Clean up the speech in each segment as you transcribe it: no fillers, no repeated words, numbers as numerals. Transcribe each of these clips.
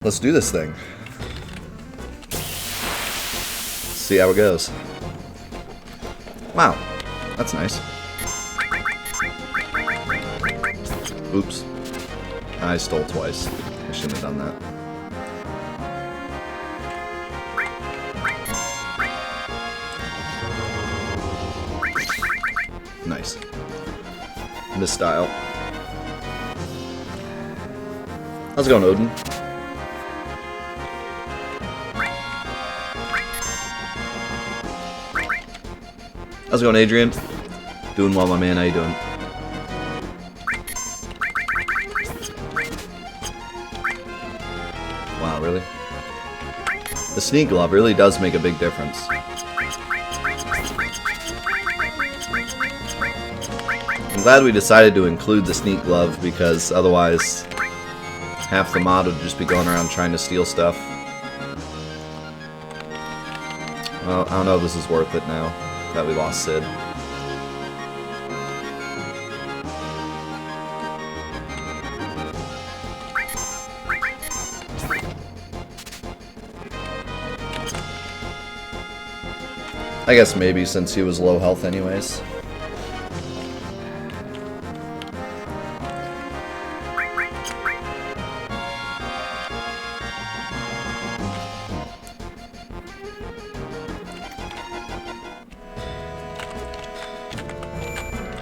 Let's do this thing. See how it goes. Wow, that's nice. Oops. I stole twice. I shouldn't have done that. Nice. Misstyle. How's it going, Odin? How's it going, Adrian? Doing well, my man. How you doing? Wow, really? The sneak glove really does make a big difference. I'm glad we decided to include the sneak glove because otherwise half the mod would just be going around trying to steal stuff. Well, I don't know if this is worth it now that we lost Sid. I guess maybe since he was low health anyways.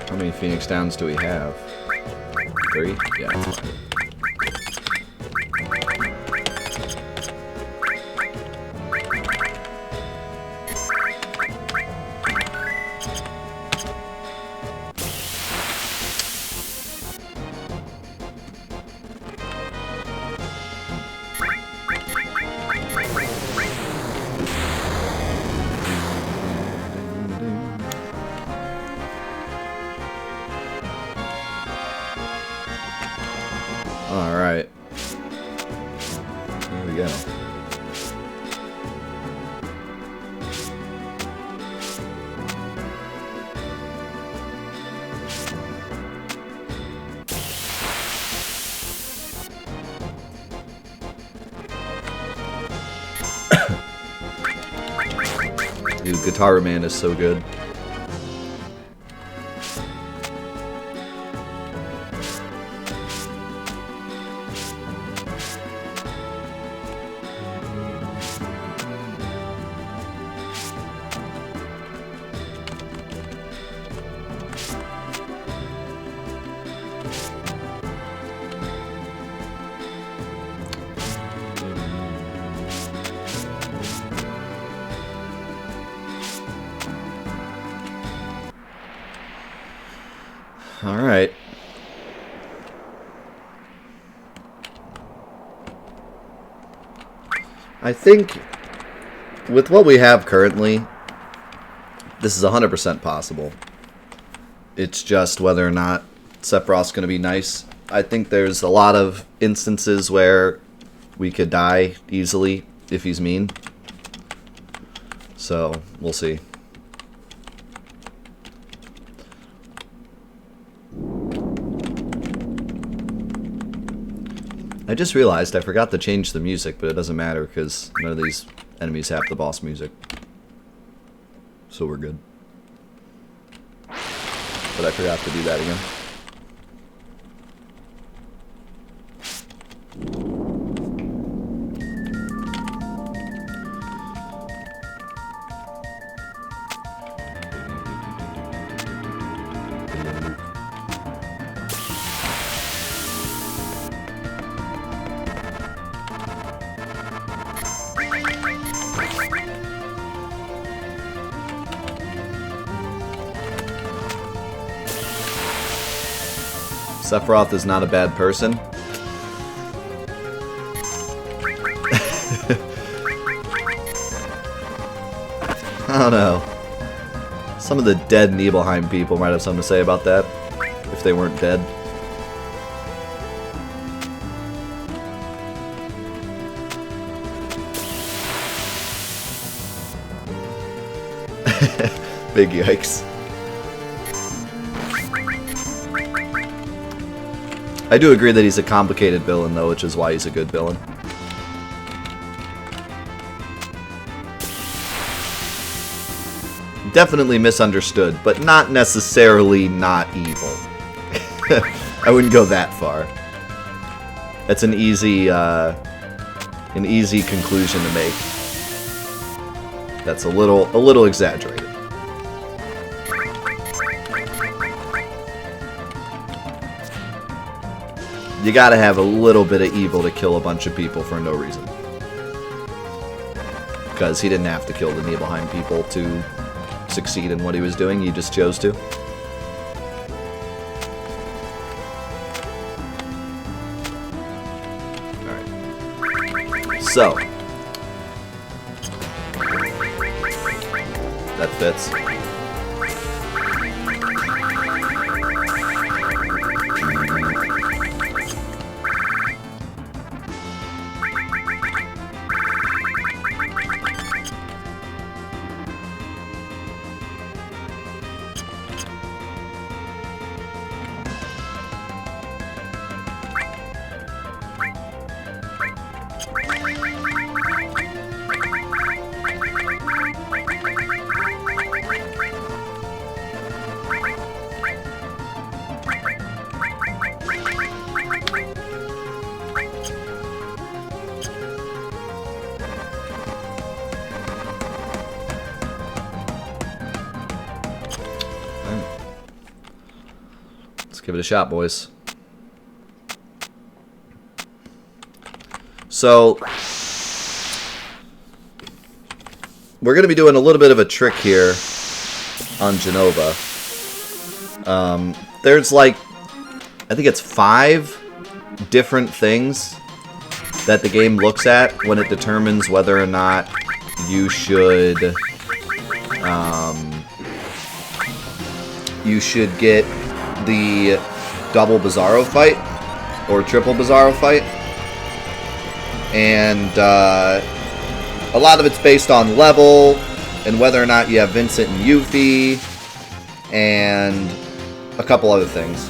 How many Phoenix Downs do we have? 3? Yeah, that's fine. Alright. Here we go. Dude, Guitar Man is so good. Alright. I think with what we have currently, this is 100% possible. It's just whether or not Sephiroth's going to be nice. I think there's a lot of instances where we could die easily if he's mean. So, we'll see. I just realized I forgot to change the music, but it doesn't matter because none of these enemies have the boss music. So we're good. But I forgot to do that again. Sephiroth is not a bad person. I don't know. Some of the dead Nibelheim people might have something to say about that, if they weren't dead. Big yikes. I do agree that he's a complicated villain, though, which is why he's a good villain. definitely misunderstood, but not necessarily not evil. I wouldn't go that far. That's an easy conclusion to make. That's a little exaggerated. You gotta have a little bit of evil to kill a bunch of people for no reason. Because he didn't have to kill the Nibelheim people to succeed in what he was doing, he just chose to. Alright. So. That fits. Give it a shot, boys. So, we're going to be doing a little bit of a trick here on Jenova. There's like, I think it's 5 different things that the game looks at when it determines whether or not you should get the double Bizarro fight or triple Bizarro fight, and a lot of it's based on level and whether or not you have Vincent and Yuffie and a couple other things.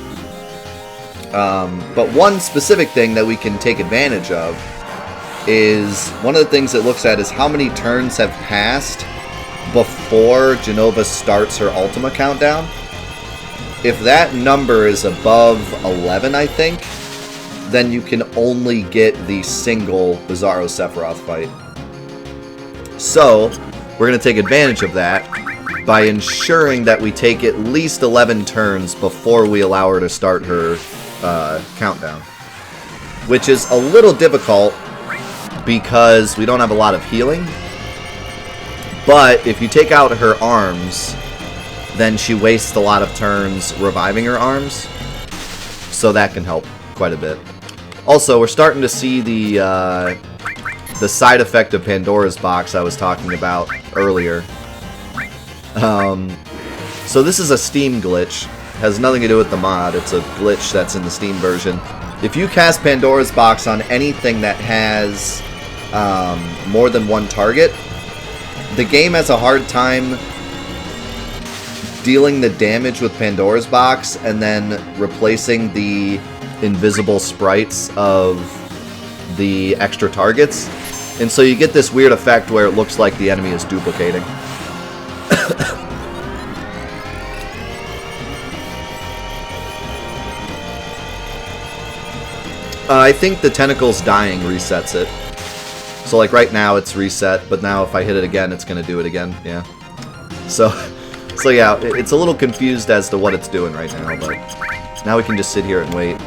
But one specific thing that we can take advantage of is one of the things it looks at is how many turns have passed before Jenova starts her Ultima countdown. If that number is above 11, I think, then you can only get the single Bizarro Sephiroth fight. So, we're going to take advantage of that by ensuring that we take at least 11 turns before we allow her to start her countdown. Which is a little difficult because we don't have a lot of healing. But if you take out her arms, then she wastes a lot of turns reviving her arms. So that can help quite a bit. Also, we're starting to see the side effect of Pandora's box I was talking about earlier. So this is a Steam glitch. Has nothing to do with the mod. It's a glitch that's in the Steam version. If you cast Pandora's box on anything that has more than one target, the game has a hard time dealing the damage with Pandora's box and then replacing the invisible sprites of the extra targets. And so you get this weird effect where it looks like the enemy is duplicating. I think the tentacles dying resets it. So like right now it's reset, but now if I hit it again, it's going to do it again. Yeah. So yeah, it's a little confused as to what it's doing right now, but now we can just sit here and wait.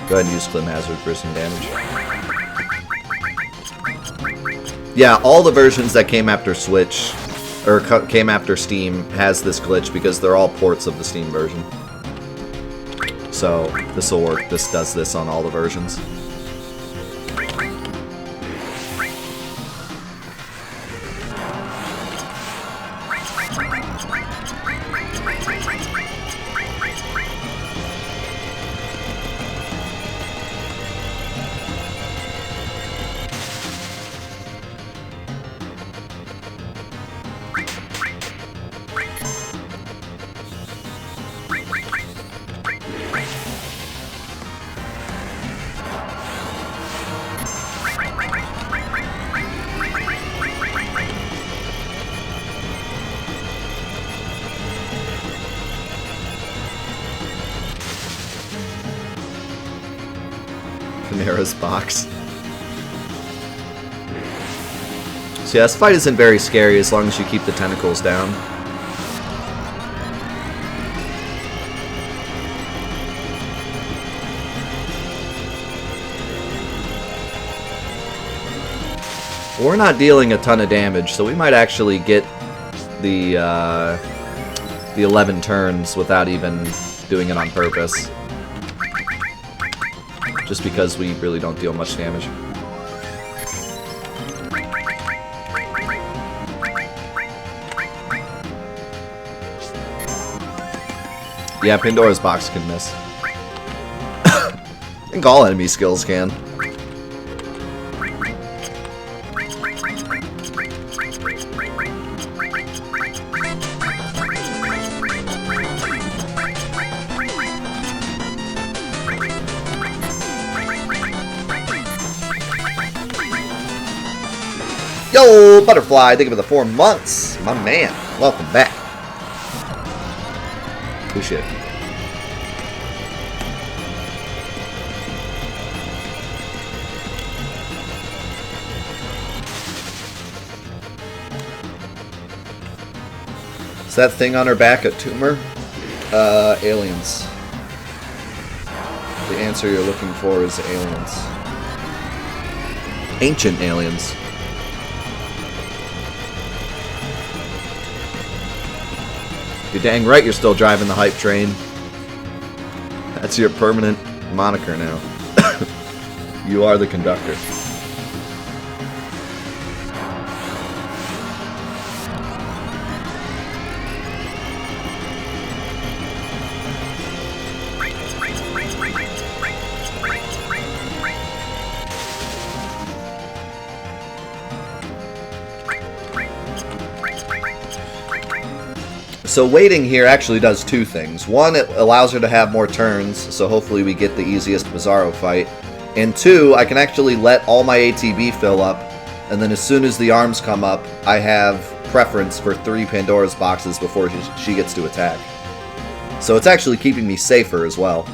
Go ahead and use Clim Hazard for some damage. Yeah, all the versions that came after Switch, or came after Steam, has this glitch because they're all ports of the Steam version. So this will work. This does this on all the versions. Panera's box. So yeah, this fight isn't very scary as long as you keep the tentacles down. We're not dealing a ton of damage, so we might actually get the 11 turns without even doing it on purpose. Just because we really don't deal much damage. Yeah, Pandora's box can miss. I think all enemy skills can. Yo, Butterfly, thank you for the 4 months. My man, welcome back. Appreciate it. Is that thing on her back a tumor? Aliens. The answer you're looking for is aliens. Ancient aliens. You're dang right you're still driving the hype train. That's your permanent moniker now. You are the conductor. So waiting here actually does 2 things. 1, it allows her to have more turns, so hopefully we get the easiest Bizarro fight. And 2, I can actually let all my ATB fill up, and then as soon as the arms come up, I have preference for 3 Pandora's boxes before she gets to attack. So it's actually keeping me safer as well.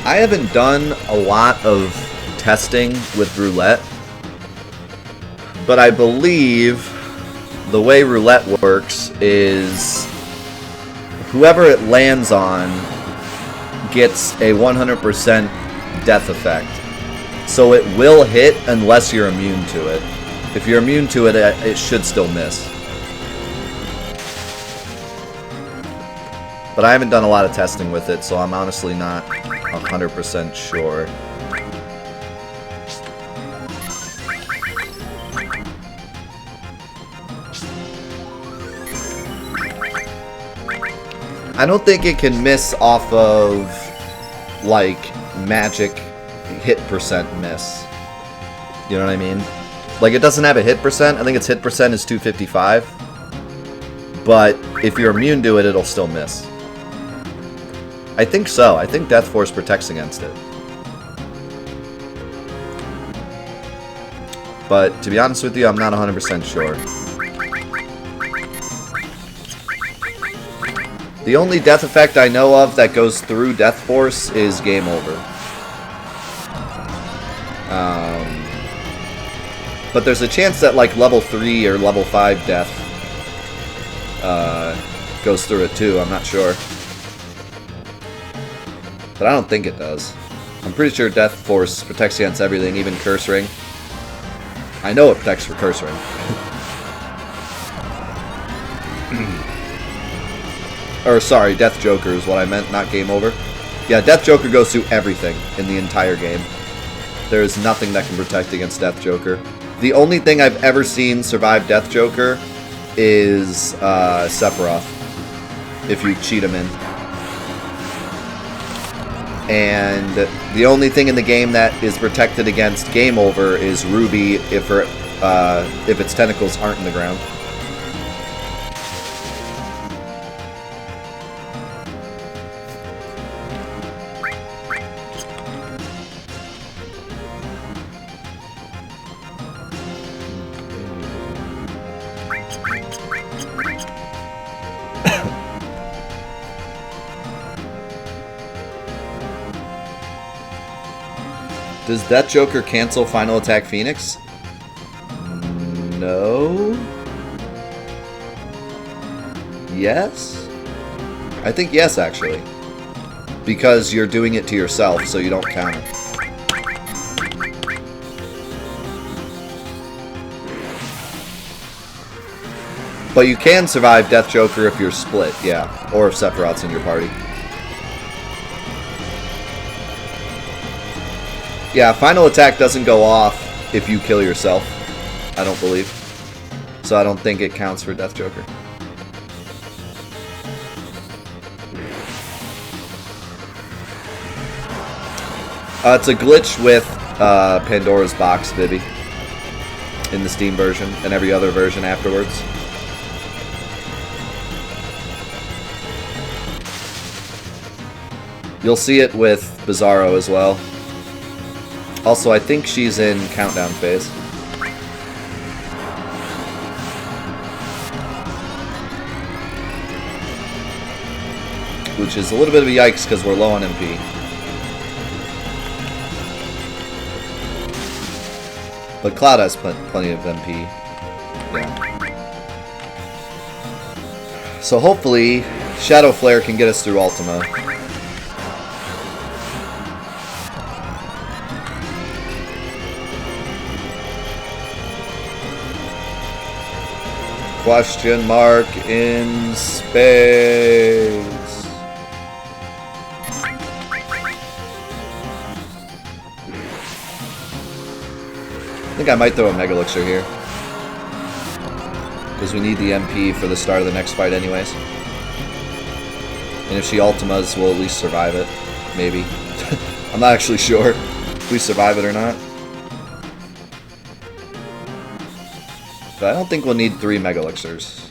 I haven't done a lot of testing with roulette, but I believe the way roulette works is whoever it lands on gets a 100% death effect. So it will hit unless you're immune to it. If you're immune to it, it should still miss. But I haven't done a lot of testing with it, so I'm honestly not 100% sure. I don't think it can miss off of, like, magic hit percent miss. You know what I mean? Like, it doesn't have a hit percent. I think its hit percent is 255. But if you're immune to it, it'll still miss. I think so. I think Death Force protects against it. But to be honest with you, I'm not 100% sure. The only death effect I know of that goes through Death Force is Game Over. But there's a chance that like level 3 or level 5 death goes through it too. I'm not sure. But I don't think it does. I'm pretty sure Death Force protects against everything, even Curse Ring. I know it protects for Curse Ring. Or sorry, Death Joker is what I meant, not Game Over. Yeah, Death Joker goes through everything in the entire game. There is nothing that can protect against Death Joker. The only thing I've ever seen survive Death Joker is Sephiroth, if you cheat him in. And the only thing in the game that is protected against Game Over is Ruby if its tentacles aren't in the ground. Does Death Joker cancel Final Attack Phoenix? No. Yes? I think yes, actually. Because you're doing it to yourself, so you don't count it. But you can survive Death Joker if you're split, yeah. Or if Sephiroth's in your party. Yeah, Final Attack doesn't go off if you kill yourself, I don't believe. So I don't think it counts for Death Joker. It's a glitch with Pandora's Box, Vivi, in the Steam version, and every other version afterwards. You'll see it with Bizarro as well. Also, I think she's in countdown phase. Which is a little bit of a yikes because we're low on MP. But Cloud has plenty of MP. Yeah. So hopefully, Shadow Flare can get us through Ultima. Question mark in space. I think I might throw a Mega Elixir here. Because we need the MP for the start of the next fight anyways. And if she ultimas, we'll at least survive it. Maybe. I'm not actually sure if we survive it or not. But I don't think we'll need 3 Mega Elixirs.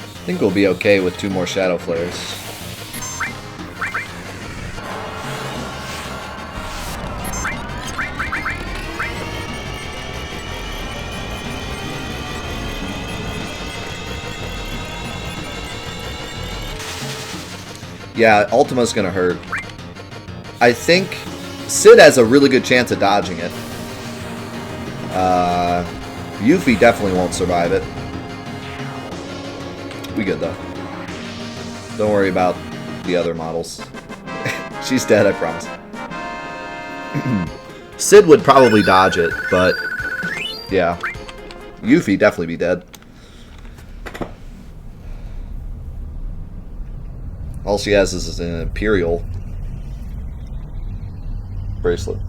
I think we'll be okay with 2 more Shadow Flares. Yeah, Ultima's gonna hurt. I think Sid has a really good chance of dodging it. Yuffie definitely won't survive it. We good though. Don't worry about the other models. She's dead, I promise. Sid would probably dodge it, but yeah. Yuffie definitely be dead. All she has is an Imperial bracelet.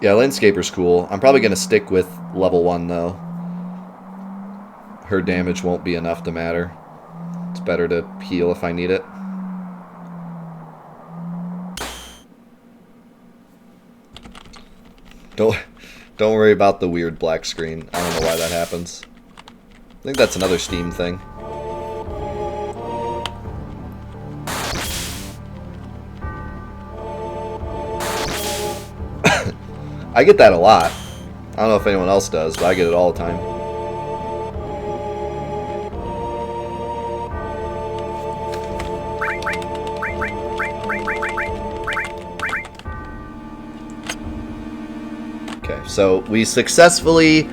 Yeah, Landscaper's cool. I'm probably going to stick with level 1, though. Her damage won't be enough to matter. It's better to heal if I need it. Don't worry about the weird black screen. I don't know why that happens. I think that's another Steam thing. I get that a lot. don't know if anyone else does, but I get it all the time. Okay, so we successfully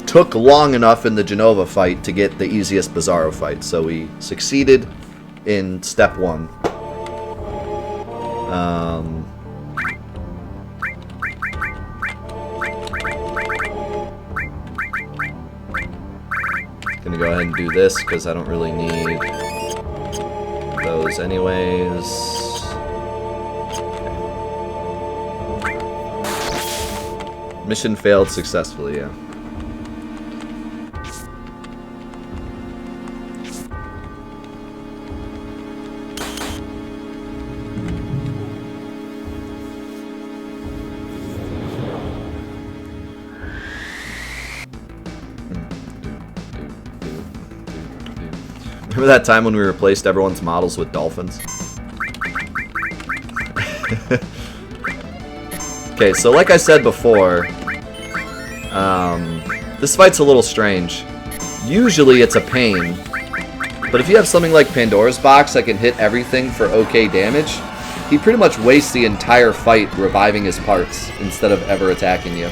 took long enough in the Genova fight to get the easiest Bizarro fight. So we succeeded in step 1. Gonna go ahead and do this because I don't really need those anyways. Okay. Mission failed successfully, yeah. Remember that time when we replaced everyone's models with dolphins? Okay, so like I said before, this fight's a little strange. Usually it's a pain, but if you have something like Pandora's Box that can hit everything for okay damage, he pretty much wastes the entire fight reviving his parts instead of ever attacking you.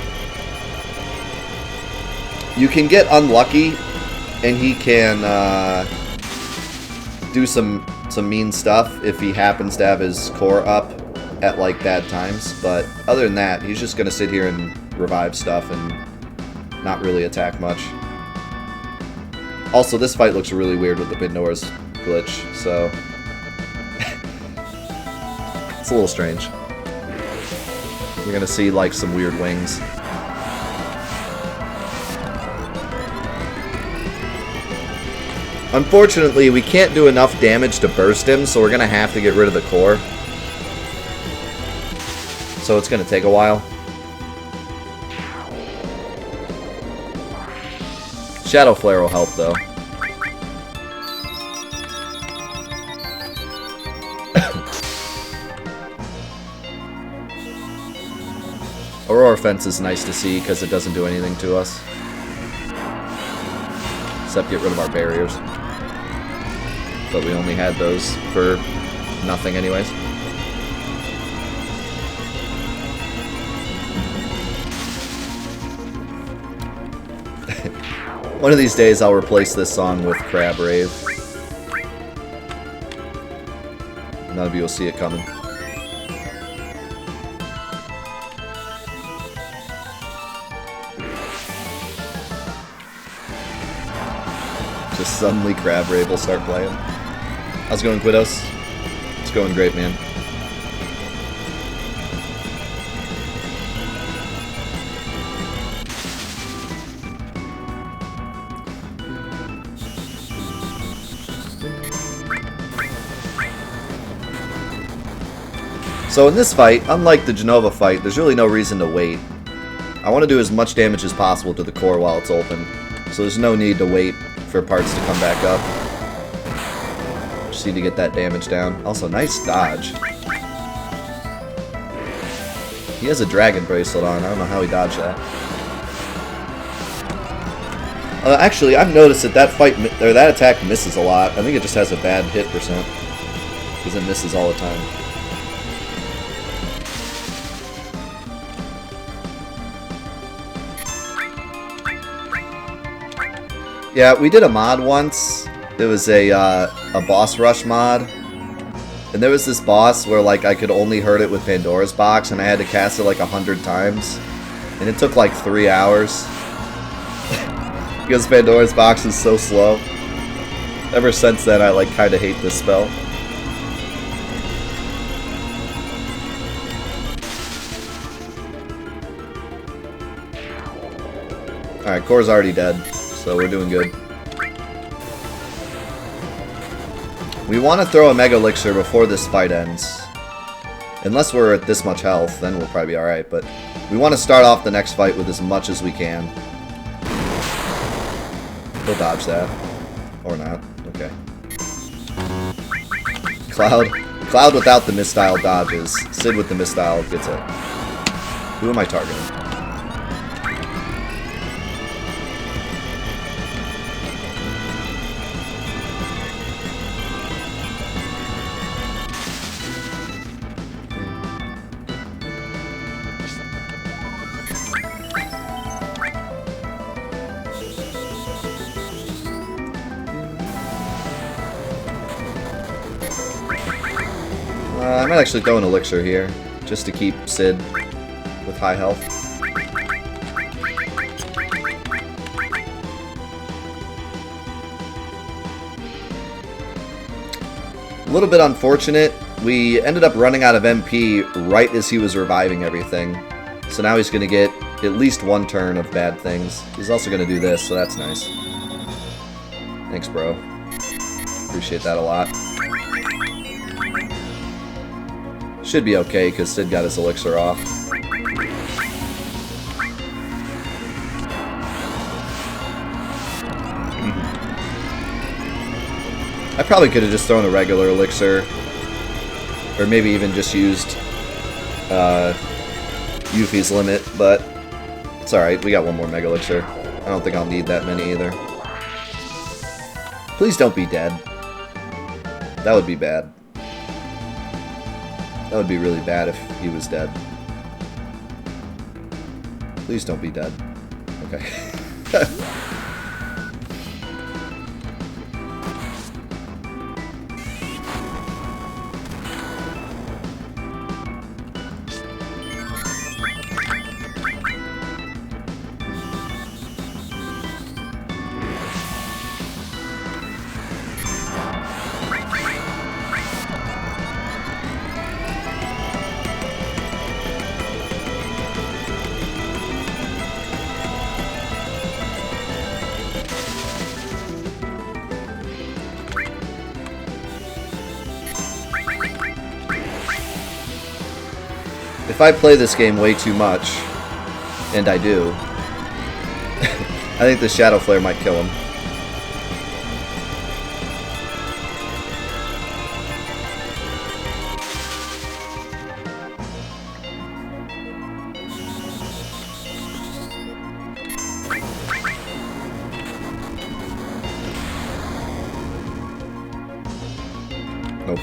You can get unlucky, and he can do some mean stuff if he happens to have his core up at like bad times, but other than that, he's just gonna sit here and revive stuff and not really attack much. Also, this fight looks really weird with the Pandora's glitch, so it's a little strange. You're gonna see like some weird wings. Unfortunately, we can't do enough damage to burst him, so we're going to have to get rid of the core. So it's going to take a while. Shadow Flare will help, though. Aurora Fence is nice to see because it doesn't do anything to us. Except get rid of our barriers. But we only had those for nothing anyways. One of these days I'll replace this song with Crab Rave. None of you will see it coming. Just suddenly Crab Rave will start playing. How's it going, Quidos? It's going great, man. So in this fight, unlike the Genova fight, there's really no reason to wait. I want to do as much damage as possible to the core while it's open, so there's no need to wait for parts to come back up. Just need to get that damage down. Also, nice dodge. He has a dragon bracelet on. I don't know how he dodged that. Actually, I've noticed that that attack misses a lot. I think it just has a bad hit percent because it misses all the time. Yeah, we did a mod once. It was a boss rush mod. And there was this boss where like I could only hurt it with Pandora's Box and I had to cast it like 100 times. And it took like 3 hours. Because Pandora's Box is so slow. Ever since then I like kinda hate this spell. Alright, Core's already dead. So we're doing good. We want to throw a Mega Elixir before this fight ends. Unless we're at this much health, then we'll probably be alright, but we want to start off the next fight with as much as we can. He'll dodge that. Or not. Okay. Cloud without the misstyle dodges. Sid with the misstyle gets it. Who am I targeting? I might actually throw an elixir here, just to keep Sid with high health. A little bit unfortunate. We ended up running out of MP right as he was reviving everything. So now he's going to get at least one turn of bad things. He's also going to do this, so that's nice. Thanks, bro. Appreciate that a lot. Should be okay, because Sid got his elixir off. I probably could have just thrown a regular elixir. Or maybe even just used Yuffie's limit, but it's alright. We got one more Mega Elixir. I don't think I'll need that many either. Please don't be dead. That would be bad. That would be really bad if he was dead. Please don't be dead. Okay. If I play this game way too much, and I do, I think the Shadow Flare might kill him. Nope.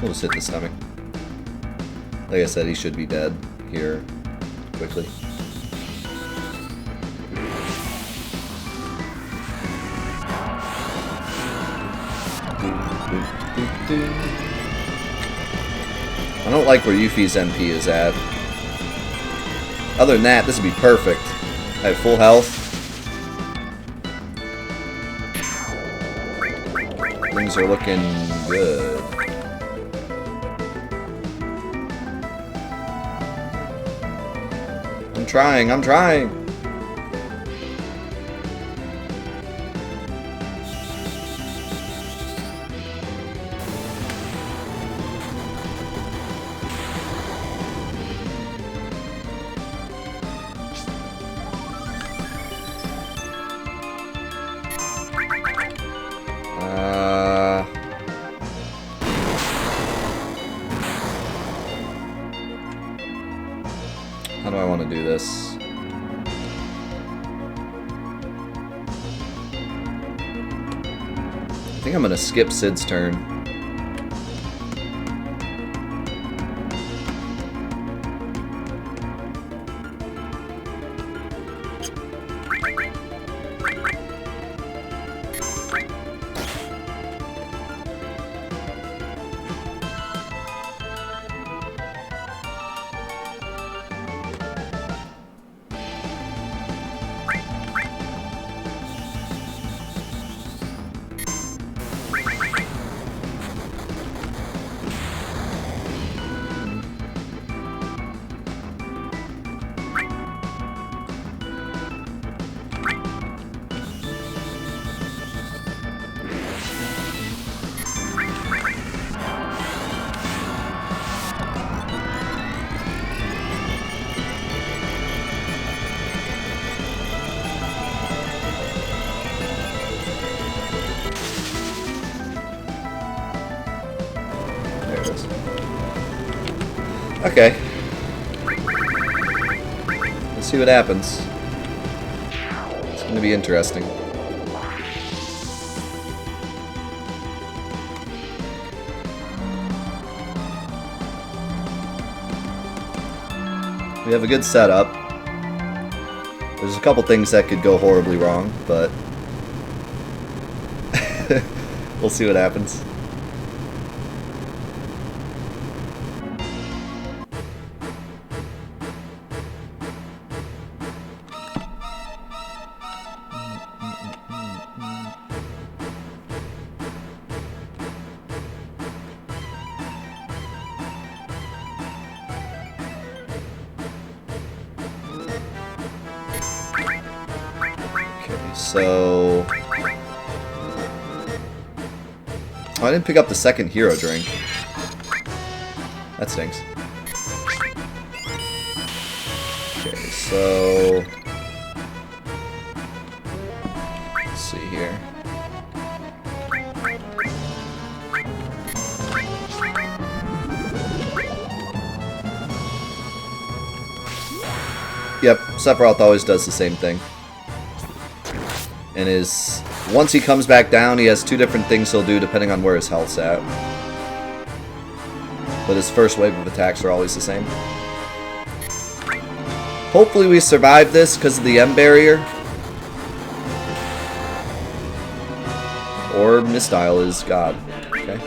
We'll just hit the stomach. Like I said, he should be dead here quickly. I don't like where Yuffie's MP is at. Other than that, this would be perfect. I have full health. Things are looking good. I'm trying. How do I want to do this? I think I'm going to skip Sid's turn. Okay. Let's see what happens. It's going to be interesting. We have a good setup. There's a couple things that could go horribly wrong, but we'll see what happens. So, oh, I didn't pick up the second hero drink. That stinks. Okay, so let's see here. Yep, Sephiroth always does the same thing. And once he comes back down, he has two different things he'll do depending on where his health's at. But his first wave of attacks are always the same. Hopefully we survive this because of the M barrier. Or Misdial is God. Okay.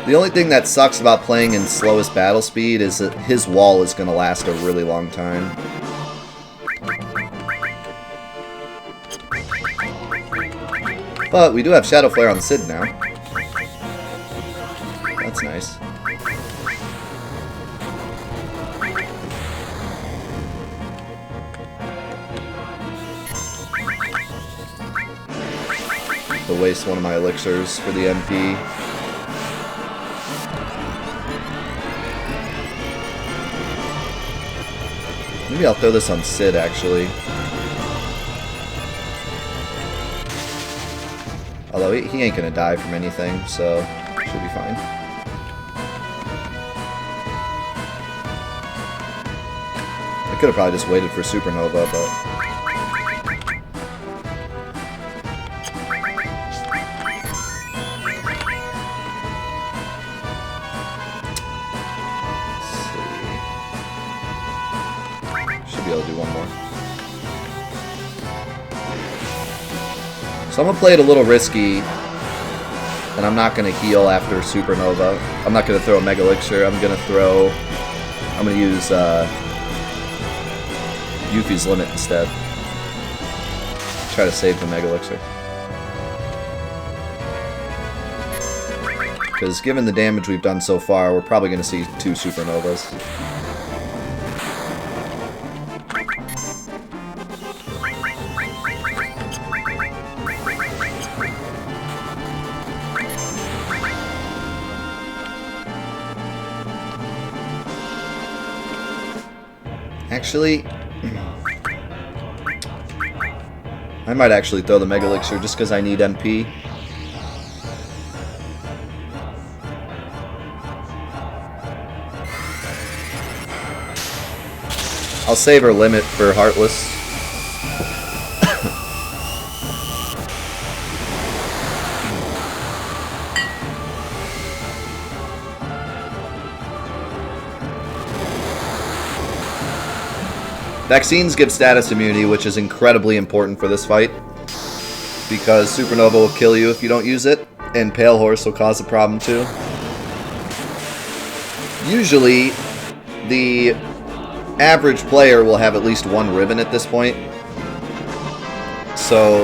The only thing that sucks about playing in slowest battle speed is that his wall is going to last a really long time. But we do have Shadow Flare on Sid now. That's nice. To waste one of my elixirs for the MP. Maybe I'll throw this on Sid, actually. Although he ain't gonna die from anything, so should be fine. I could have probably just waited for Supernova, but... So I'm going to play it a little risky, and I'm not going to heal after Supernova. I'm not going to throw a Mega Elixir. I'm going to use Yuffie's Limit instead. Try to save the Mega Elixir. Because given the damage we've done so far, we're probably going to see 2 Supernovas. Actually, I might actually throw the Mega Elixir just because I need MP. I'll save her limit for Heartless. Vaccines give status immunity, which is incredibly important for this fight, because Supernova will kill you if you don't use it, and Pale Horse will cause a problem too. Usually, the average player will have at least 1 ribbon at this point. So,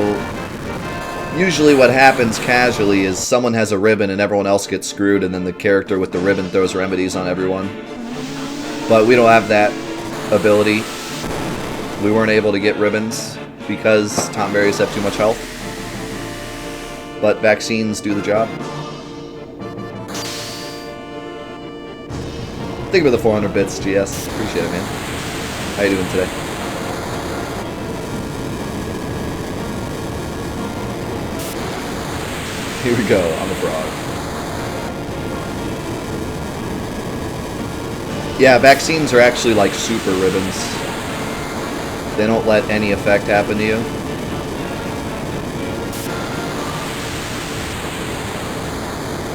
usually what happens casually is someone has a ribbon and everyone else gets screwed, and then the character with the ribbon throws remedies on everyone. But we don't have that ability. We weren't able to get ribbons because Tom Berries have too much health. but vaccines do the job. Thank you for the 400 bits, GS. Appreciate it, man. How you doing today? Here we go. I'm a frog. Yeah, vaccines are actually like super ribbons. They don't let any effect happen to you.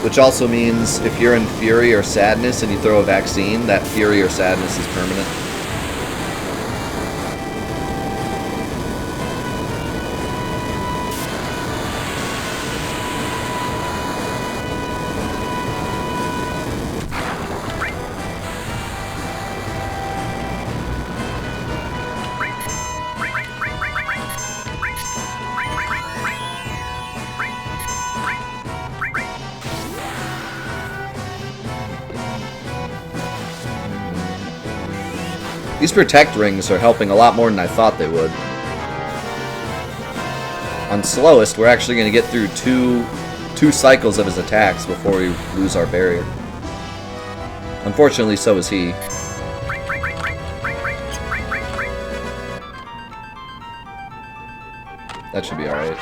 Which also means if you're in fury or sadness and you throw a vaccine, that fury or sadness is permanent. These protect rings are helping a lot more than I thought they would. On slowest, we're actually going to get through two cycles of his attacks before we lose our barrier. Unfortunately, so is he. That should be alright.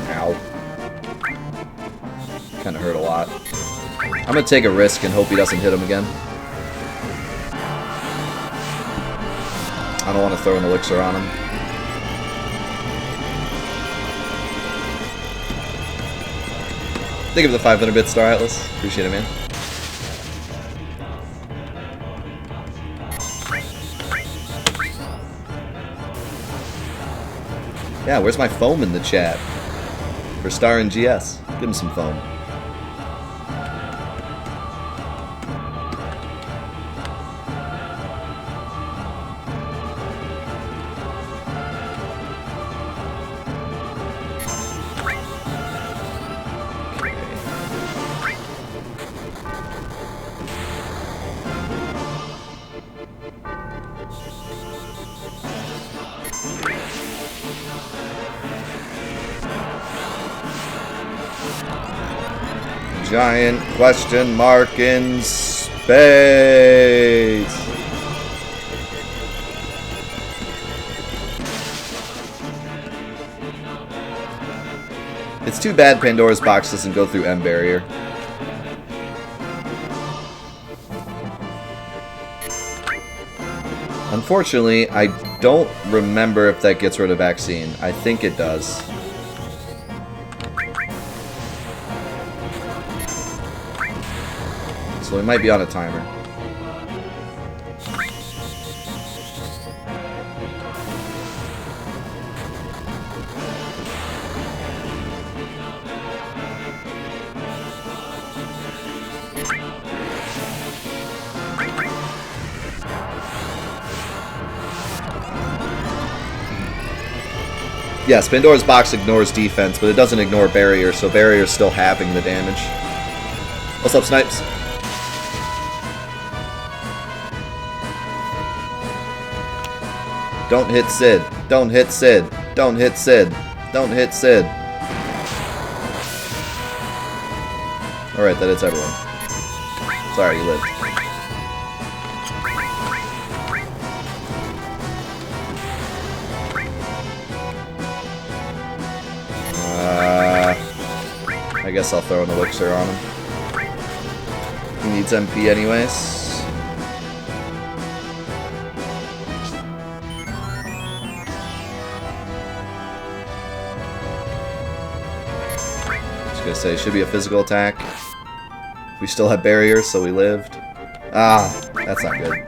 Ow. Kind of hurt a lot. I'm going to take a risk and hope he doesn't hit him again. I don't want to throw an elixir on him. Thank you for the 500 bit Star Atlas. Appreciate it, man. Yeah, where's my foam in the chat? For Star and GS. Give him some foam. Giant question mark in space. It's too bad Pandora's box doesn't go through M barrier. Unfortunately, I don't remember if that gets rid of vaccine. I think it does. So we might be on a timer. Yes, Pandora's box ignores defense, but it doesn't ignore barrier, so barrier's still halving the damage. What's up, Snipes? Don't hit Sid. Don't hit Sid. Don't hit Sid. Don't hit Sid. Alright, that hits everyone. Sorry, you lived. I guess I'll throw an elixir on him. He needs MP anyways. Gonna say should be a physical attack. We still have barriers, so we lived. Ah, that's not good.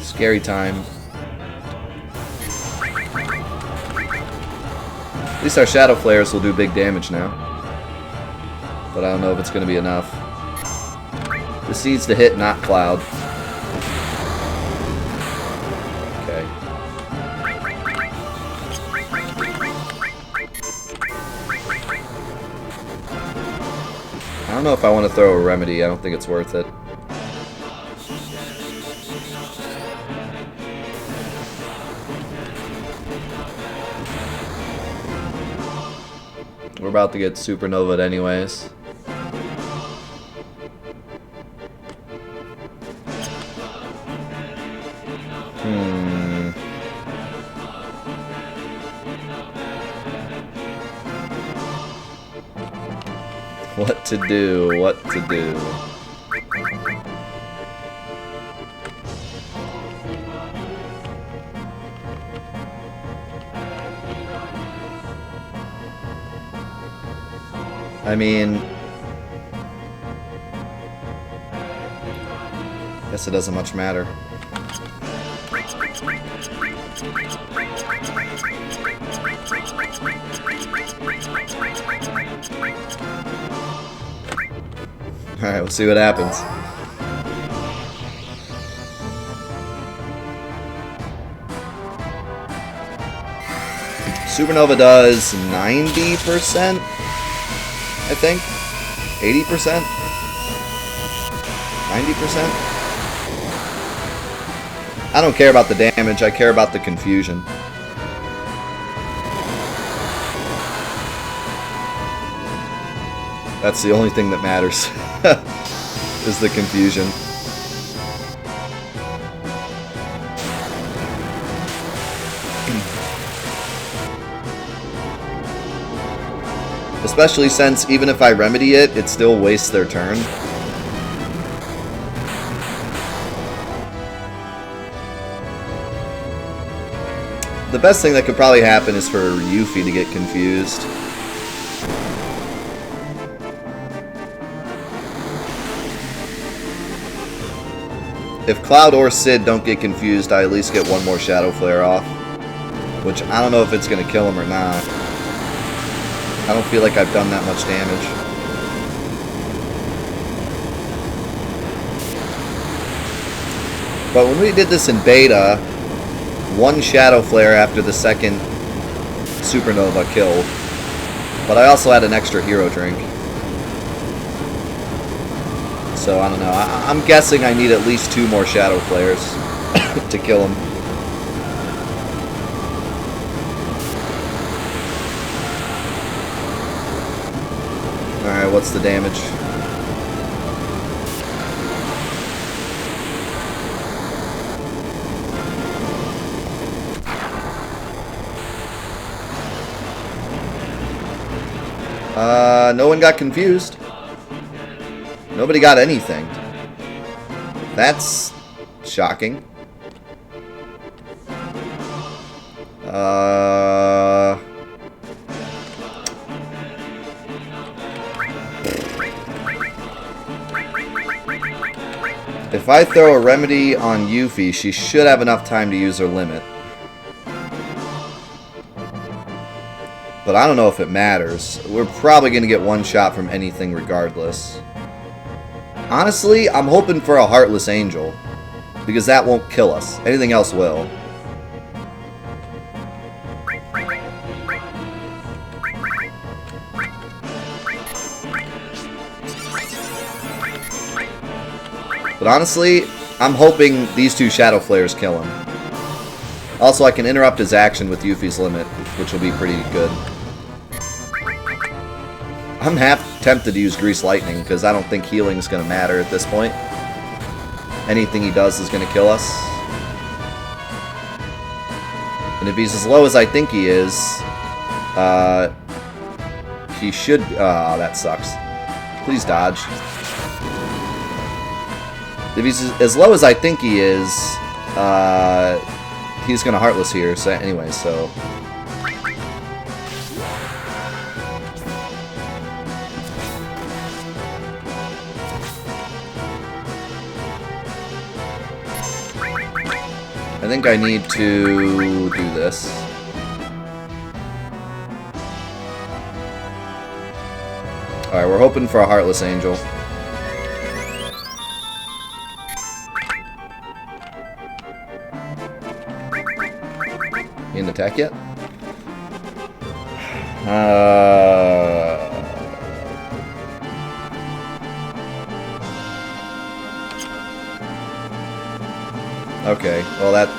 Scary time. At least our Shadow Flares will do big damage now. but I don't know if it's going to be enough. This needs to hit, not Cloud. Okay. I don't know if I want to throw a Remedy. I don't think it's worth it. We're about to get Supernova'd anyways. What to do, what to do. I mean, guess it doesn't much matter. Alright, we'll see what happens. Supernova does 90%, I think. 80%? 90%? I don't care about the damage, I care about the confusion. That's the only thing that matters, is the confusion. Especially since even if I remedy it, it still wastes their turn. The best thing that could probably happen is for Yuffie to get confused. If Cloud or Sid don't get confused, I at least get one more Shadow Flare off. Which, I don't know if it's going to kill him or not. I don't feel like I've done that much damage. But when we did this in beta, one Shadow Flare after the second Supernova killed. But I also had an extra hero drink. So, I don't know. I'm guessing I need at least 2 more Shadow Flares to kill him. Alright, what's the damage? No one got confused. Nobody got anything. That's shocking. If I throw a remedy on Yuffie, she should have enough time to use her limit. But I don't know if it matters. We're probably going to get one shot from anything regardless. Honestly, I'm hoping for a Heartless Angel, because that won't kill us. Anything else will. But honestly, I'm hoping these 2 Shadow Flares kill him. Also, I can interrupt his action with Yuffie's limit, which will be pretty good. I'm half tempted to use Grease Lightning, because I don't think healing is going to matter at this point. Anything he does is going to kill us. And if he's as low as I think he is, he should... Oh, that sucks. Please dodge. If he's as low as I think he is, he's going to Heartless here. So anyway, so... I think I need to do this. Alright, we're hoping for a Heartless Angel. You didn't attack yet? Okay, well that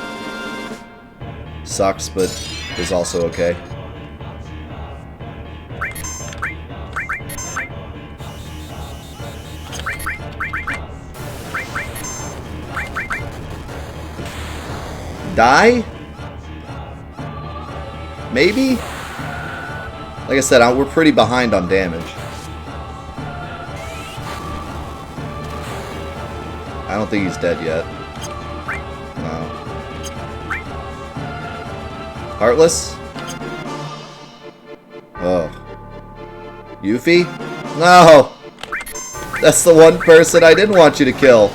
sucks, but is also okay. Die? Maybe? Like I said, we're pretty behind on damage. I don't think he's dead yet. No. Heartless? Oh. Yuffie? No! That's the one person I didn't want you to kill.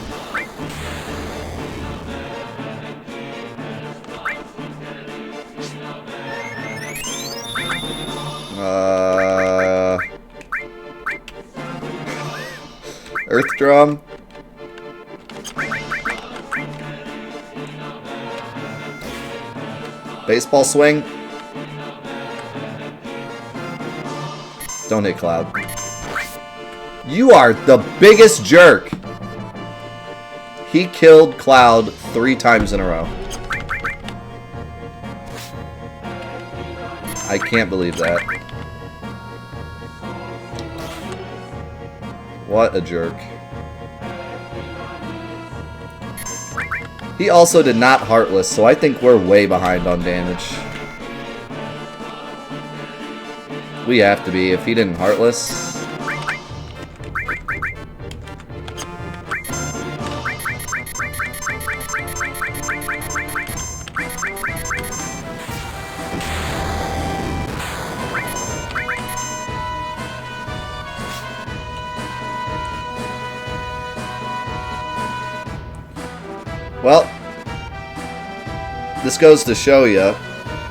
Earth Drum. Baseball Swing. Don't hit Cloud. You are the biggest jerk. He killed Cloud 3 times in a row. I can't believe that. What a jerk. He also did not Heartless, so I think we're way behind on damage. We have to be. If he didn't Heartless... Well, this goes to show you,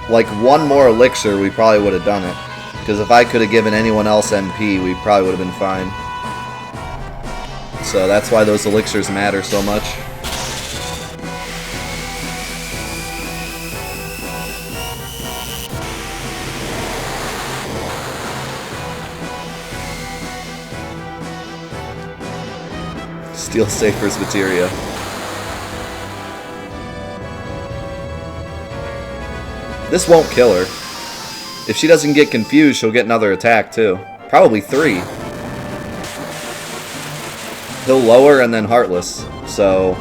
like one more elixir, we probably would have done it. Because if I could have given anyone else MP, we probably would have been fine. So that's why those elixirs matter so much. Steel Safer's materia. This won't kill her. If she doesn't get confused, she'll get another attack too. Probably 3. He'll lower and then Heartless. So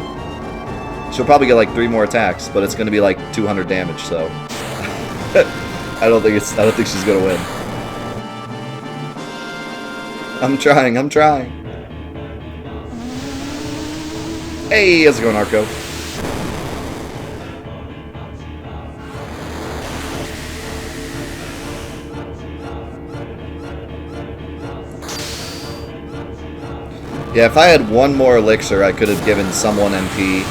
she'll probably get like 3 more attacks, but it's gonna be like 200 damage, so I don't think she's gonna win. I'm trying. Hey, how's it going, Arco? Yeah, if I had one more elixir, I could have given someone MP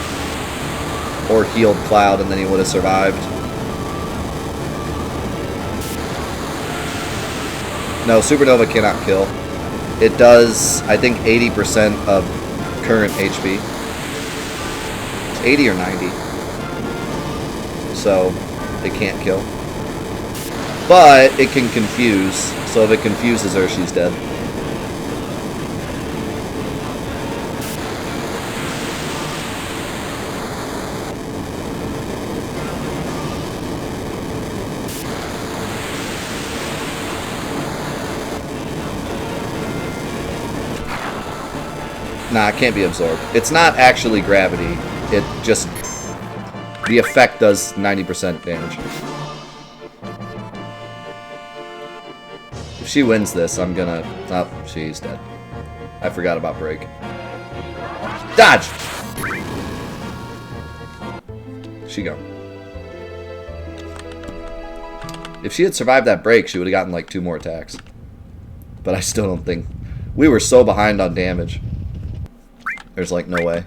or healed Cloud, and then he would have survived. No, Supernova cannot kill. It does, I think, 80% of current HP. It's 80 or 90. So, it can't kill. But, it can confuse. So if it confuses her, she's dead. Nah, it can't be absorbed. It's not actually gravity. It just... the effect does 90% damage. If she wins this, I'm gonna... oh, she's dead. I forgot about break. Dodge! She gone. If she had survived that break, she would have gotten like 2 more attacks. But I still don't think... we were so behind on damage. There's like no way.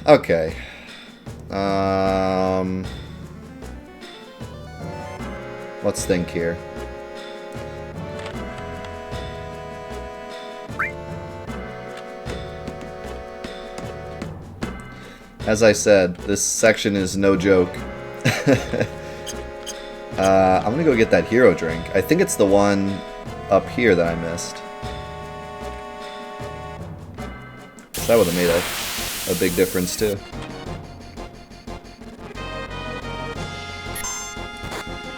Okay. Let's think here. As I said, this section is no joke. I'm gonna go get that hero drink. I think it's the one up here that I missed. So that would have made a big difference too.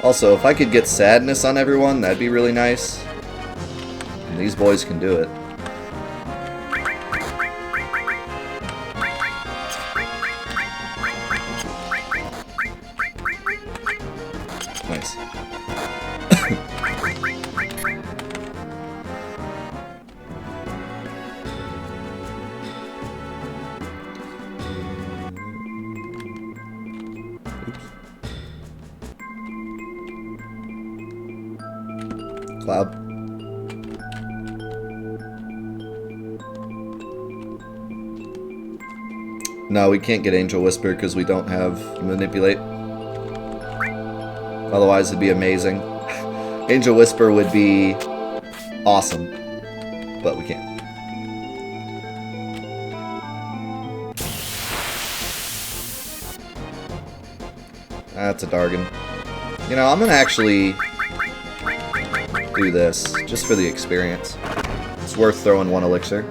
Also, if I could get sadness on everyone, that'd be really nice. And these boys can do it. Nice. Cloud. No, we can't get Angel Whisper because we don't have Manipulate. Otherwise, it'd be amazing. Angel Whisper would be awesome, but we can't. That's a Dargon. You know, I'm gonna actually do this, just for the experience. It's worth throwing one elixir.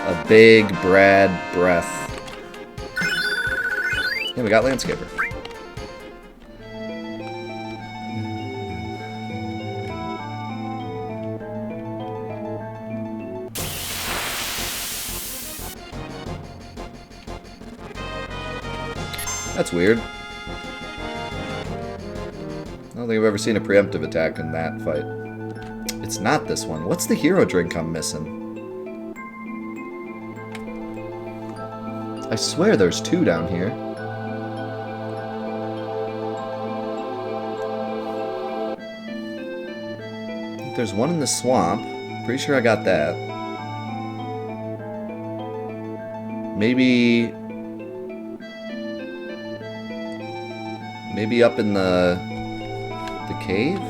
A big Brad breath. Yeah, we got Landscaper. That's weird. I don't think I've ever seen a preemptive attack in that fight. It's not this one. What's the hero drink I'm missing? I swear there's two down here. I think there's one in the swamp. Pretty sure I got that. Maybe up in the cave?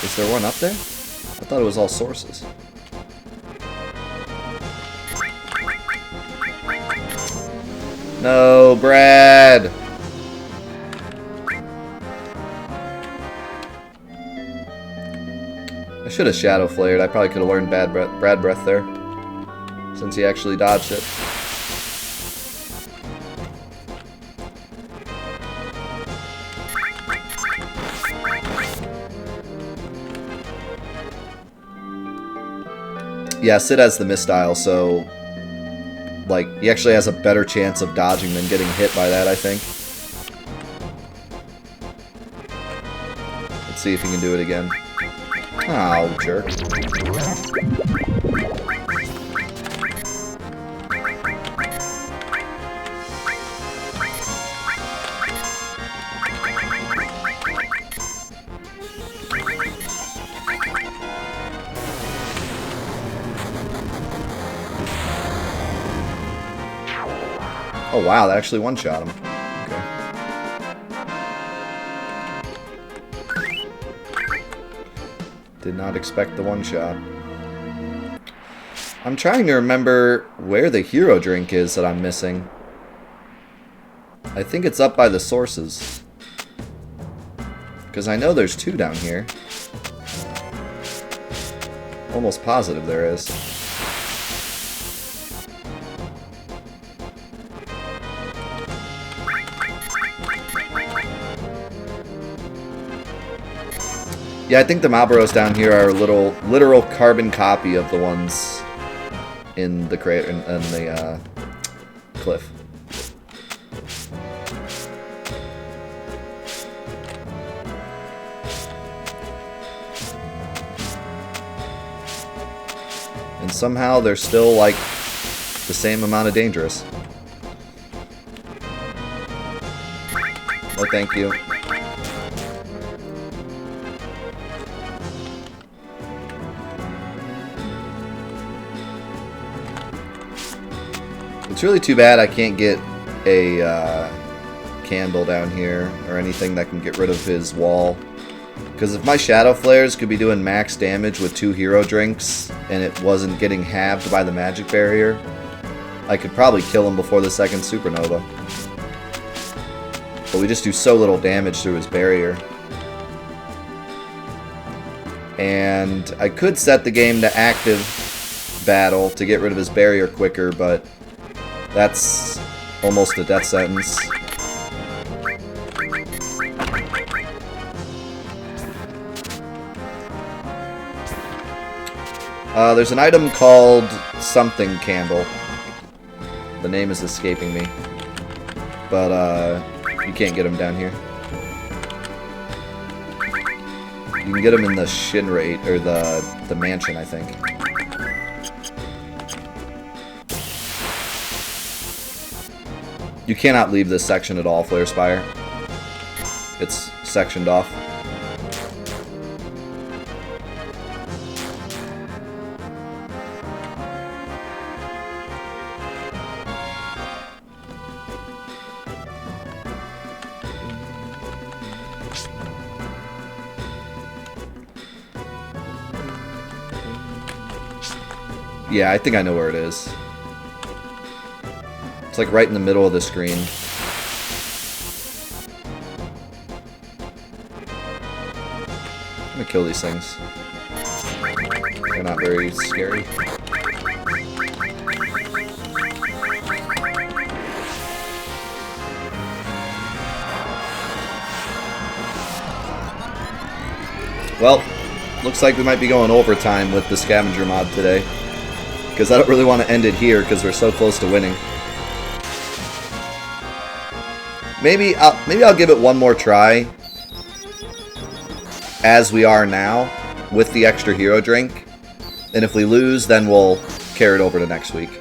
Is there one up there? I thought it was all sources. No, Brad! I should have Shadow Flared. I probably could have learned Brad Breath there. Since he actually dodged it. Yeah, Sid has the misstyle, so like he actually has a better chance of dodging than getting hit by that, I think. Let's see if he can do it again. Oh, jerk. Oh wow, that actually one-shot him. Okay. Did not expect the one-shot. I'm trying to remember where the hero drink is that I'm missing. I think it's up by the sources. Because I know there's two down here. Almost positive there is. Yeah, I think the Malboros down here are a literal carbon copy of the ones in the crater and the cliff. And somehow they're still like the same amount of dangerous. No, thank you. It's really too bad I can't get a candle down here, or anything that can get rid of his wall. Because if my Shadow Flares could be doing max damage with 2 hero drinks, and it wasn't getting halved by the magic barrier, I could probably kill him before the second supernova. But we just do so little damage through his barrier. And I could set the game to active battle to get rid of his barrier quicker, but that's almost a death sentence. There's an item called something candle. The name is escaping me. But you can't get him down here. You can get him in the Shinrate, or the mansion, I think. You cannot leave this section at all, Flare Spire. It's sectioned off. Yeah, I think I know where it is. It's like right in the middle of the screen. I'm gonna kill these things. They're not very scary. Well, looks like we might be going overtime with the Scavenger mod today. Because I don't really want to end it here because we're so close to winning. Maybe I'll give it one more try as we are now with the extra hero drink. And if we lose, then we'll carry it over to next week.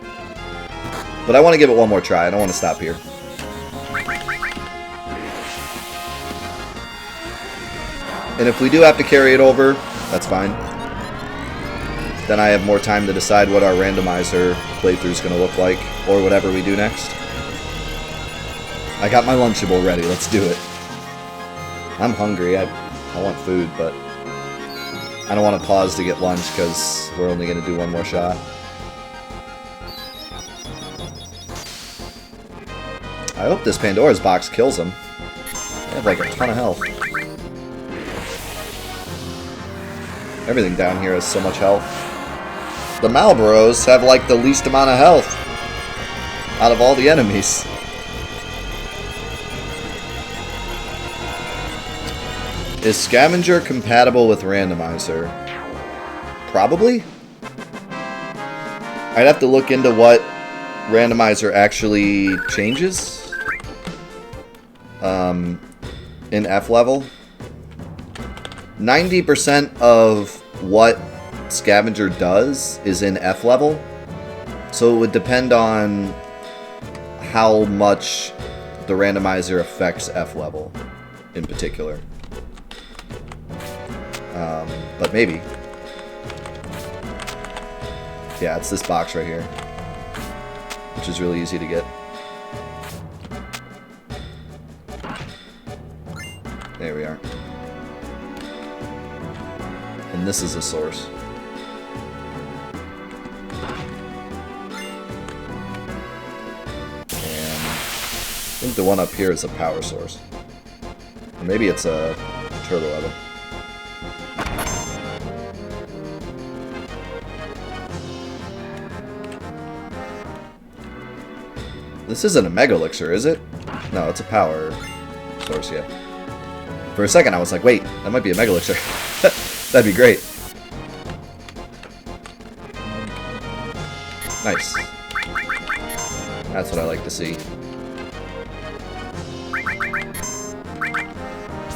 But I want to give it one more try. I don't want to stop here. And if we do have to carry it over, that's fine. Then I have more time to decide what our randomizer playthrough is going to look like, or whatever we do next. I got my Lunchable ready, let's do it. I'm hungry, I want food, but I don't want to pause to get lunch because we're only going to do one more shot. I hope this Pandora's box kills him. I have like a ton of health. Everything down here has so much health. The Malboros have like the least amount of health out of all the enemies. Is Scavenger compatible with Randomizer? Probably? I'd have to look into what Randomizer actually changes in F level. 90% of what Scavenger does is in F level, so it would depend on how much the randomizer affects F level in particular. But maybe. Yeah, it's this box right here, which is really easy to get. There we are. And this is a source. I think the one up here is a power source. Or maybe it's a turbo oven. This isn't a Mega Elixir, is it? No, it's a power source, yeah. For a second I was like, wait, that might be a Mega Elixir. That'd be great. Nice. That's what I like to see.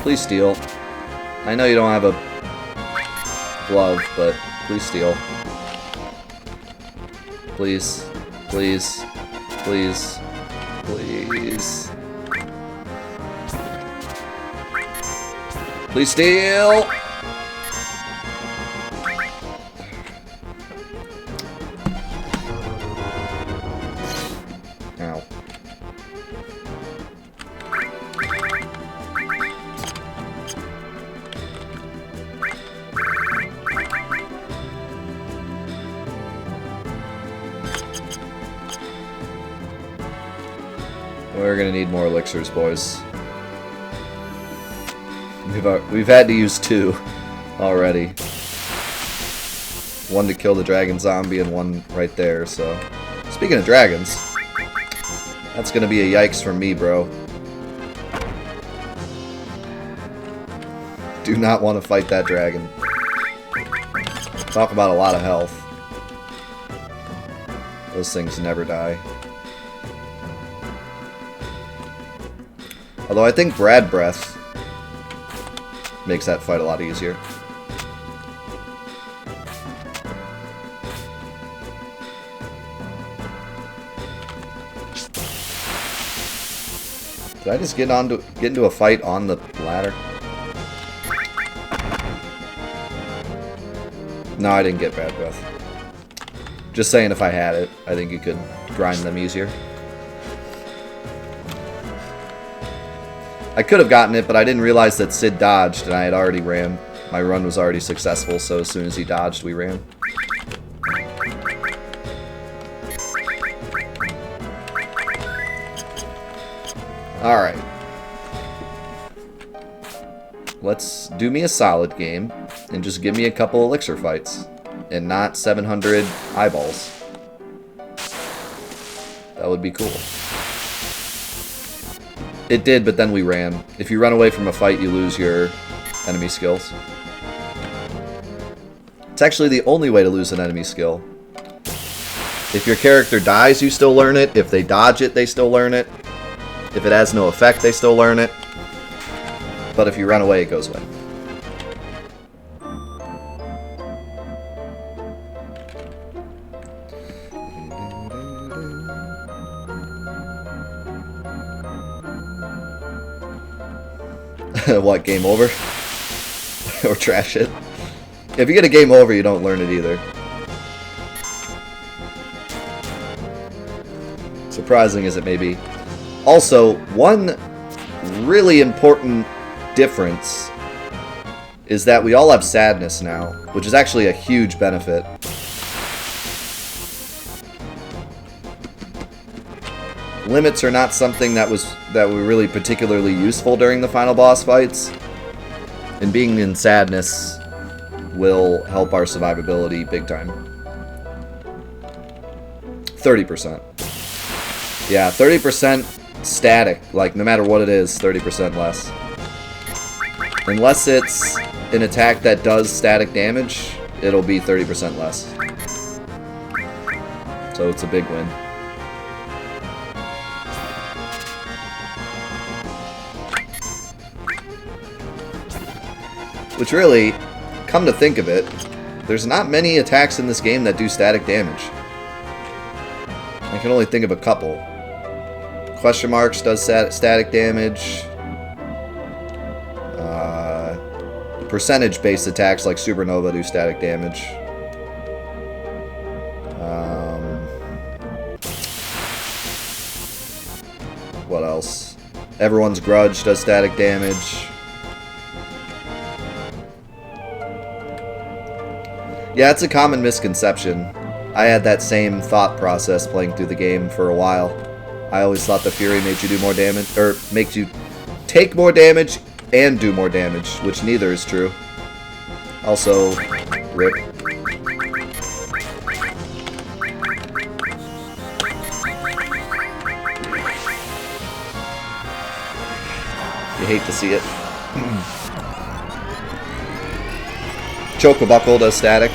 Please steal. I know you don't have a glove, but please steal. Please. Please. Please. Please. Please steal! Ow. We're gonna need more elixirs, boys. We've had to use 2 already. 1 to kill the dragon zombie and 1 right there, so... Speaking of dragons, that's gonna be a yikes from me, bro. Do not want to fight that dragon. Talk about a lot of health. Those things never die. Although I think Brad Breath makes that fight a lot easier. Did I just get into a fight on the ladder? No, I didn't get Bad Breath. Just saying, if I had it, I think you could grind them easier. I could have gotten it, but I didn't realize that Sid dodged, and I had already ran. My run was already successful, so as soon as he dodged, we ran. Alright. Let's do me a solid game, and just give me a couple elixir fights, and not 700 eyeballs. That would be cool. It did, but then we ran. If you run away from a fight, you lose your enemy skills. It's actually the only way to lose an enemy skill. If your character dies, you still learn it. If they dodge it, they still learn it. If it has no effect, they still learn it. But if you run away, it goes away. What, game over? Or trash it? If you get a game over, you don't learn it either. Surprising as it may be. Also, one really important difference is that we all have sadness now, which is actually a huge benefit. Limits are not something that were really particularly useful during the final boss fights, and being in sadness will help our survivability big time. 30%. Yeah, 30% static, like no matter what it is, 30% less. Unless it's an attack that does static damage, it'll be 30% less. So it's a big win. Which really, come to think of it, there's not many attacks in this game that do static damage. I can only think of a couple. Question Marks does static damage. Percentage-based attacks like Supernova do static damage. What else? Everyone's Grudge does static damage. Yeah, it's a common misconception. I had that same thought process playing through the game for a while. I always thought the Fury made you do more damage, or makes you take more damage and do more damage, which neither is true. Also, RIP. You hate to see it. Chocobuckle does static.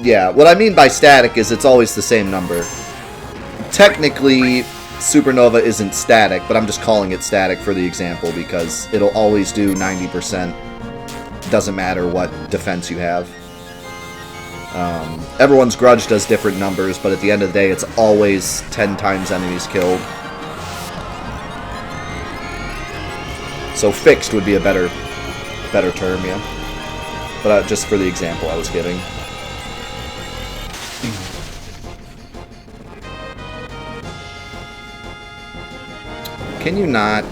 Yeah, what I mean by static is it's always the same number. Technically, Supernova isn't static, but I'm just calling it static for the example because it'll always do 90%. Doesn't matter what defense you have. Everyone's Grudge does different numbers, but at the end of the day, it's always 10 times enemies killed. So fixed would be a better term, yeah. But just for the example I was giving. Can you not?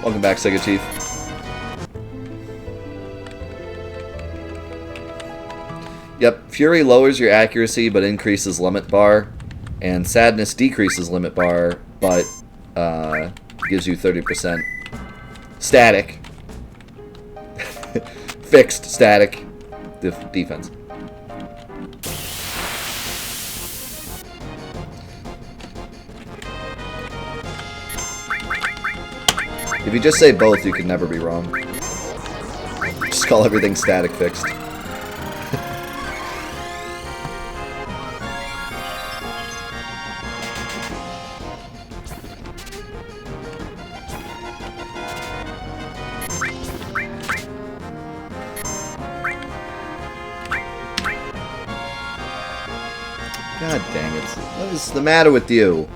Welcome back, Sega Chief. Yep, Fury lowers your accuracy but increases limit bar, and Sadness decreases limit bar but gives you 30% static, fixed static defense. If you just say both, you can never be wrong. Just call everything static fixed. God dang it. What is the matter with you?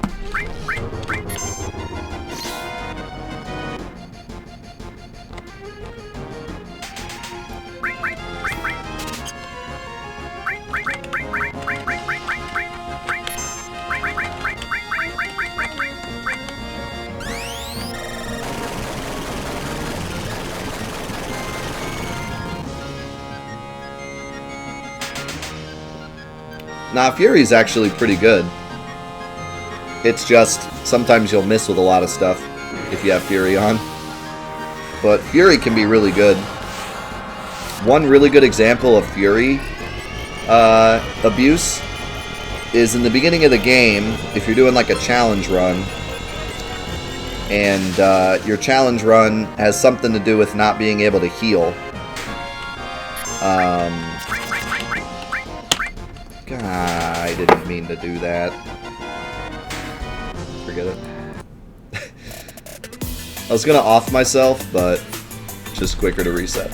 Nah, Fury's actually pretty good. It's just, sometimes you'll miss with a lot of stuff if you have Fury on. But Fury can be really good. One really good example of Fury abuse is in the beginning of the game, if you're doing like a challenge run, and your challenge run has something to do with not being able to heal. God, I didn't mean to do that. Forget it. I was gonna off myself, but just quicker to reset.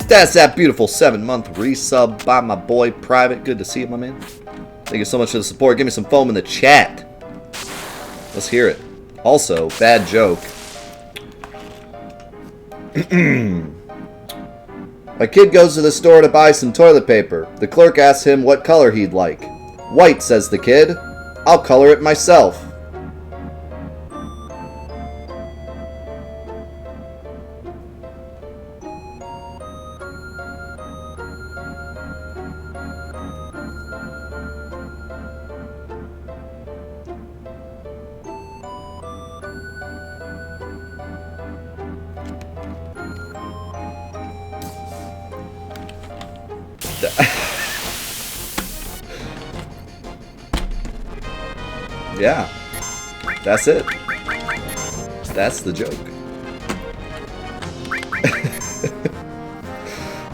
That's that beautiful 7-month resub by my boy Private. Good to see you, my man. Thank you so much for the support. Give me some foam in the chat. Let's hear it. Also, bad joke. A kid goes to the store to buy some toilet paper. The clerk asks him what color he'd like. White, says the kid. I'll color it myself. Yeah, that's it. That's the joke.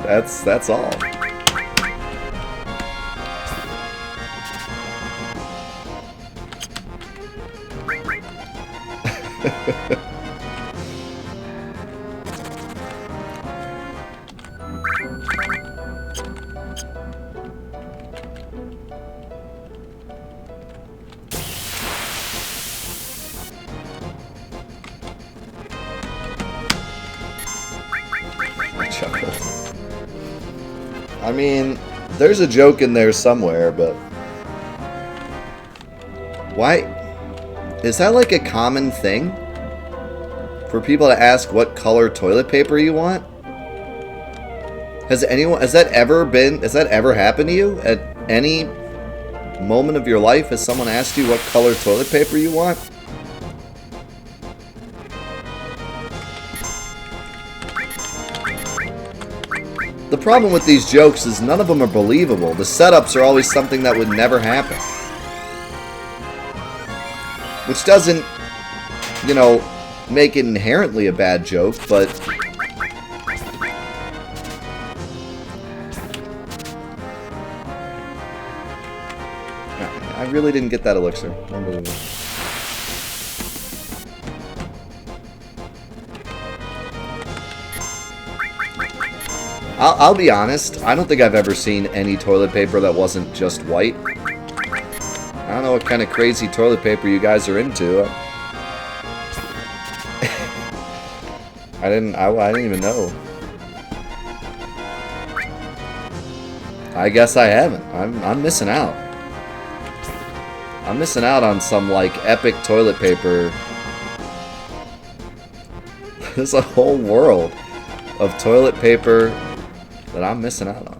That's all. I mean, there's a joke in there somewhere, but why? Is that like a common thing for people to ask what color toilet paper you want? Has that ever happened to you at any moment of your life? Has someone asked you what color toilet paper you want? The problem with these jokes is none of them are believable. The setups are always something that would never happen. Which doesn't, you know, make it inherently a bad joke, but I really didn't get that elixir. Unbelievable. I'll be honest, I don't think I've ever seen any toilet paper that wasn't just white. don't know what kind of crazy toilet paper you guys are into. I didn't even know. I guess I haven't. I'm missing out. I'm missing out on some like epic toilet paper. There's a whole world of toilet paper that I'm missing out on.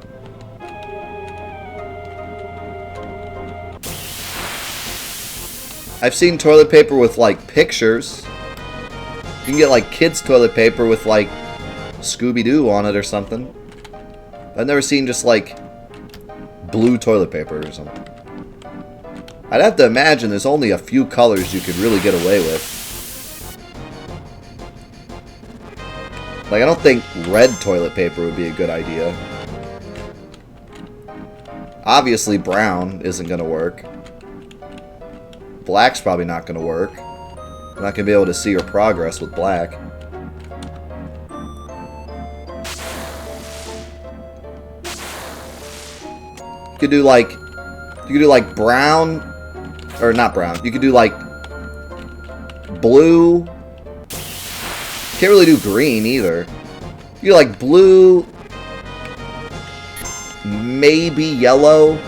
I've seen toilet paper with like pictures. You can get like kids' toilet paper with like Scooby-Doo on it or something. I've never seen just like blue toilet paper or something. I'd have to imagine there's only a few colors you could really get away with. Like, I don't think red toilet paper would be a good idea. Obviously, brown isn't going to work. Black's probably not going to work. I'm not going to be able to see your progress with black. You could do like brown, or not brown. You could do like blue. Can't really do green either. You do like blue, maybe yellow,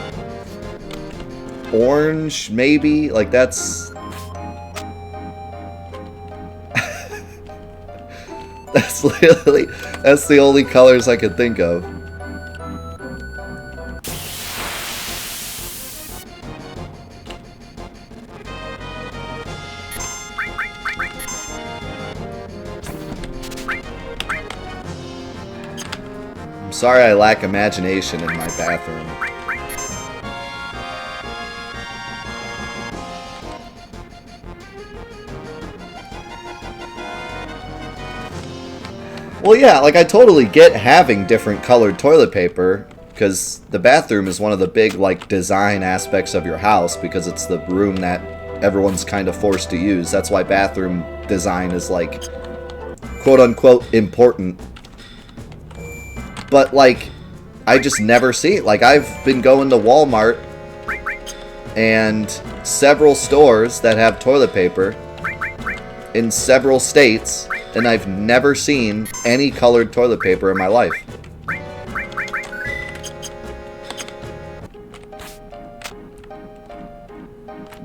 orange, maybe. Like that's that's the only colors I could think of. Sorry I lack imagination in my bathroom. Well, yeah, like I totally get having different colored toilet paper because the bathroom is one of the big like design aspects of your house because it's the room that everyone's kind of forced to use. That's why bathroom design is like quote unquote important. But, like, I just never see it. Like, I've been going to Walmart and several stores that have toilet paper in several states, and I've never seen any colored toilet paper in my life.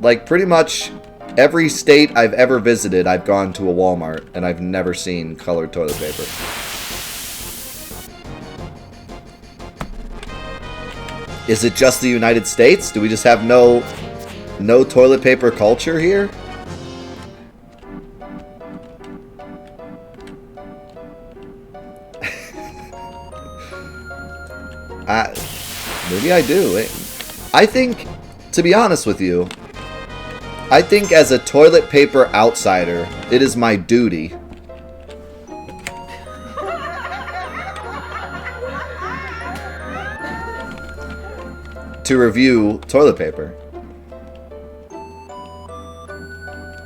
Like, pretty much every state I've ever visited, I've gone to a Walmart, and I've never seen colored toilet paper. Is it just the United States? Do we just have no toilet paper culture here? Maybe I do. I think, to be honest with you, I think as a toilet paper outsider, it is my duty to review toilet paper.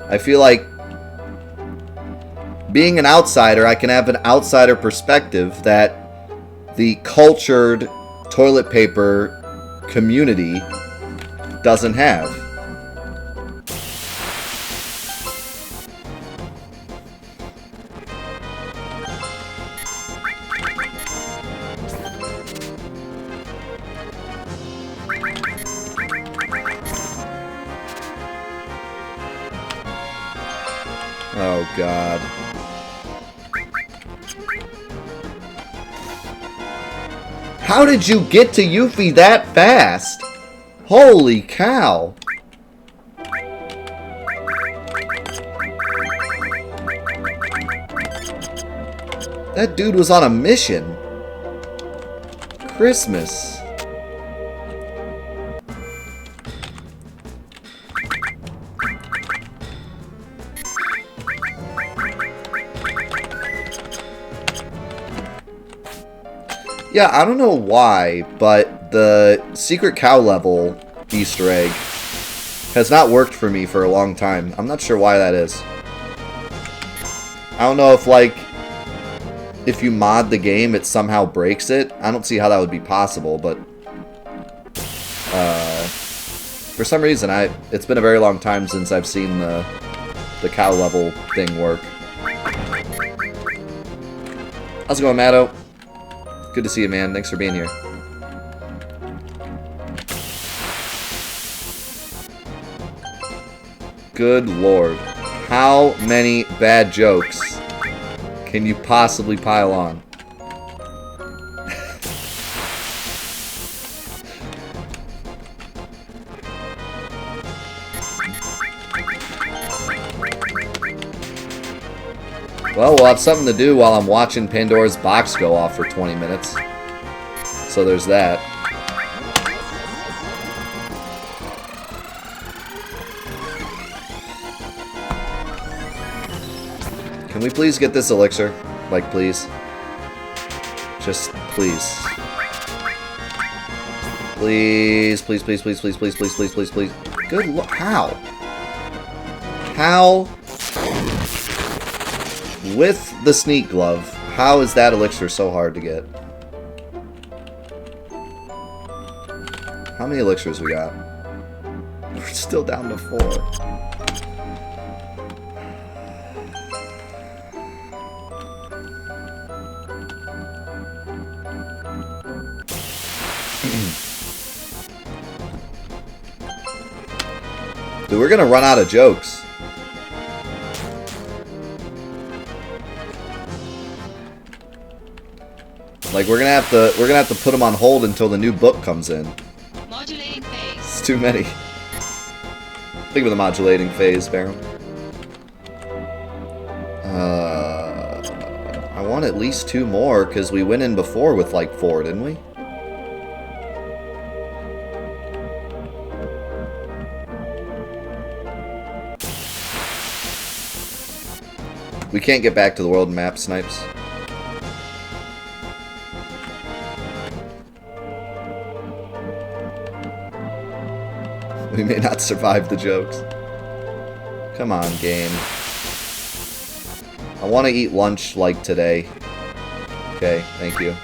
I feel like being an outsider, I can have an outsider perspective that the cultured toilet paper community doesn't have. Oh, God. How did you get to Yuffie that fast? Holy cow. That dude was on a mission. Christmas. Yeah, I don't know why, but the secret cow level Easter egg has not worked for me for a long time. I'm not sure why that is. I don't know if, like, if you mod the game, it somehow breaks it. I don't see how that would be possible, but for For some reason, it's been a very long time since I've seen the cow level thing work. How's it going, Matto? Good to see you, man. Thanks for being here. Good lord. How many bad jokes can you possibly pile on? Well, we'll have something to do while I'm watching Pandora's box go off for 20 minutes. So there's that. Can we please get this elixir? Like, please. Just, please. Please, please, please, please, please, please, please, please, please, please. Good lord. How? How? With the sneak glove, how is that elixir so hard to get? How many elixirs we got? We're still down to 4. Dude, we're gonna run out of jokes. Like we're gonna have to put them on hold until the new book comes in. Modulating phase. It's too many. Think of the modulating phase, Baron. I want at least 2 more because we went in before with like 4, didn't we? We can't get back to the world map, Snipes. We may not survive the jokes. Come on, game. I want to eat lunch like today. Okay, thank you.